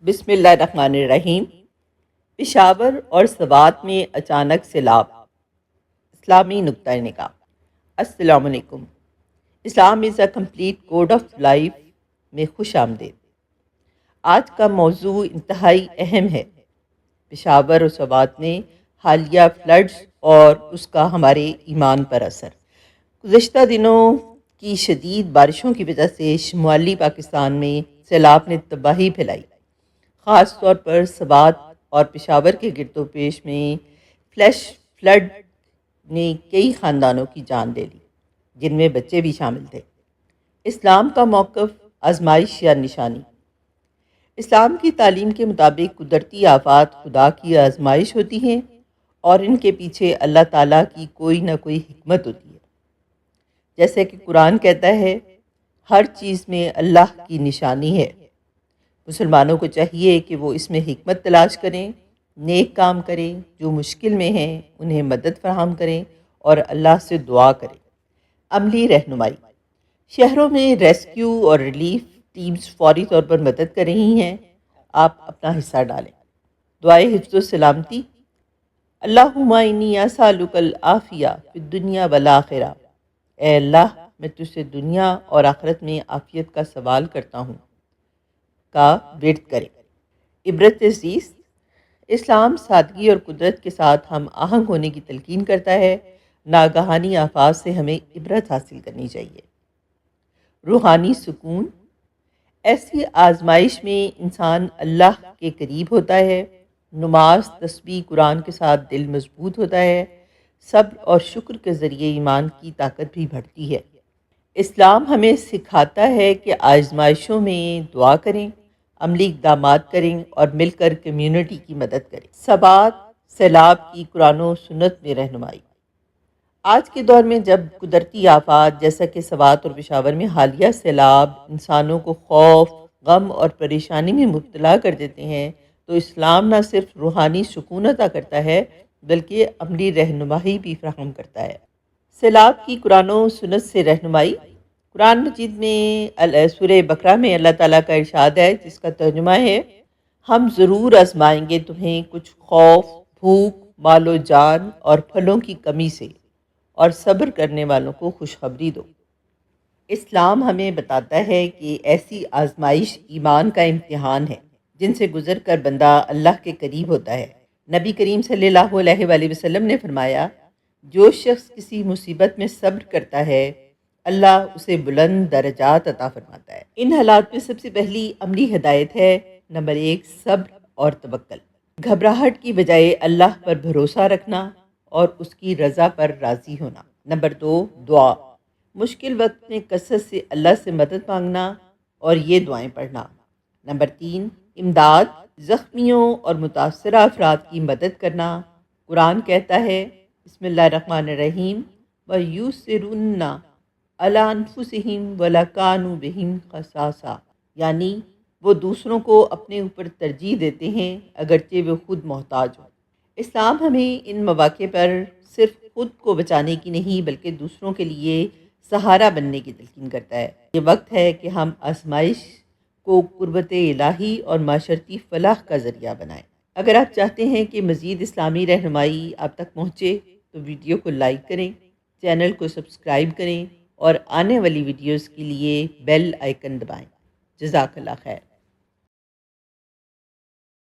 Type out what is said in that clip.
بسم اللہ الرحمن الرحیم۔ پشاور اور سوات میں اچانک سیلاب، اسلامی نقطۂ نگاہ۔ السلام علیکم۔ Islam is a complete code of life میں خوش آمدید۔ آج کا موضوع انتہائی اہم ہے، پشاور اور سوات میں حالیہ فلڈز اور اس کا ہمارے ایمان پر اثر۔ گزشتہ دنوں کی شدید بارشوں کی وجہ سے شمالی پاکستان میں سیلاب نے تباہی پھیلائی، خاص طور پر سوات اور پشاور کے گرد و پیش میں فلیش فلڈ نے کئی خاندانوں کی جان لے لی، جن میں بچے بھی شامل تھے۔ اسلام کا موقف آزمائش یا نشانی۔ اسلام کی تعلیم کے مطابق قدرتی آفات خدا کی آزمائش ہوتی ہیں اور ان کے پیچھے اللہ تعالیٰ کی کوئی نہ کوئی حکمت ہوتی ہے۔ جیسے کہ قرآن کہتا ہے، ہر چیز میں اللہ کی نشانی ہے۔ مسلمانوں کو چاہیے کہ وہ اس میں حکمت تلاش کریں، نیک کام کریں، جو مشکل میں ہیں انہیں مدد فراہم کریں اور اللہ سے دعا کریں۔ عملی رہنمائی۔ شہروں میں ریسکیو اور ریلیف ٹیمز فوری طور پر مدد کر رہی ہیں، آپ اپنا حصہ ڈالیں۔ دعائے حفظ و سلامتی۔ اللہم انی اسألک العافیہ فی الدنیا والآخرہ۔ اے اللہ، میں تجھ سے دنیا اور آخرت میں عافیت کا سوال کرتا ہوں کا ورد کریں۔ عبرت زیست۔ اسلام سادگی اور قدرت کے ساتھ ہم آہنگ ہونے کی تلقین کرتا ہے۔ ناگہانی آفات سے ہمیں عبرت حاصل کرنی چاہیے۔ روحانی سکون۔ ایسی آزمائش میں انسان اللہ کے قریب ہوتا ہے۔ نماز، تسبیح، قرآن کے ساتھ دل مضبوط ہوتا ہے۔ صبر اور شکر کے ذریعے ایمان کی طاقت بھی بڑھتی ہے۔ اسلام ہمیں سکھاتا ہے کہ آزمائشوں میں دعا کریں، عملی اقدامات کریں اور مل کر کمیونٹی کی مدد کریں۔ ثبات، سیلاب کی قرآن و سنت میں رہنمائی۔ آج کے دور میں جب قدرتی آفات جیسا کہ سوات اور پشاور میں حالیہ سیلاب انسانوں کو خوف، غم اور پریشانی میں مبتلا کر دیتے ہیں، تو اسلام نہ صرف روحانی سکون عطا کرتا ہے بلکہ عملی رہنمائی بھی فراہم کرتا ہے۔ سیلاب کی قرآن و سنت سے رہنمائی۔ قرآن مجید میں سورہ بقرہ میں اللہ تعالیٰ کا ارشاد ہے، جس کا ترجمہ ہے، ہم ضرور آزمائیں گے تمہیں کچھ خوف، بھوک، مال و جان اور پھلوں کی کمی سے، اور صبر کرنے والوں کو خوشخبری دو۔ اسلام ہمیں بتاتا ہے کہ ایسی آزمائش ایمان کا امتحان ہے، جن سے گزر کر بندہ اللہ کے قریب ہوتا ہے۔ نبی کریم صلی اللہ علیہ وآلہ وسلم نے فرمایا، جو شخص کسی مصیبت میں صبر کرتا ہے، اللہ اسے بلند درجات عطا فرماتا ہے۔ ان حالات میں سب سے پہلی عملی ہدایت ہے، نمبر 1، صبر اور توکل۔ گھبراہٹ کی بجائے اللہ پر بھروسہ رکھنا اور اس کی رضا پر راضی ہونا۔ نمبر 2، دعا۔ مشکل وقت میں کثرت سے اللہ سے مدد مانگنا اور یہ دعائیں پڑھنا۔ نمبر 3، امداد، زخمیوں اور متاثرہ افراد کی مدد کرنا۔ قرآن کہتا ہے، بسم اللہ الرحمن الرحیم، وَيُسِرُونَ عَلَىٰ أَنفُسِهِمْ وَلَوْ كَانُوا بِهِمْ خَصَاصَةٌ، یعنی وہ دوسروں کو اپنے اوپر ترجیح دیتے ہیں اگرچہ وہ خود محتاج ہوں۔ اسلام ہمیں ان مواقع پر صرف خود کو بچانے کی نہیں بلکہ دوسروں کے لیے سہارا بننے کی تلقین کرتا ہے۔ یہ وقت ہے کہ ہم آزمائش کو قربت الہی اور معاشرتی فلاح کا ذریعہ بنائیں۔ اگر آپ چاہتے ہیں کہ مزید اسلامی رہنمائی آپ تک پہنچے تو ویڈیو کو لائک کریں، چینل کو سبسکرائب کریں اور آنے والی ویڈیوز کے لیے بیل آئیکن دبائیں۔ جزاک اللہ خیر۔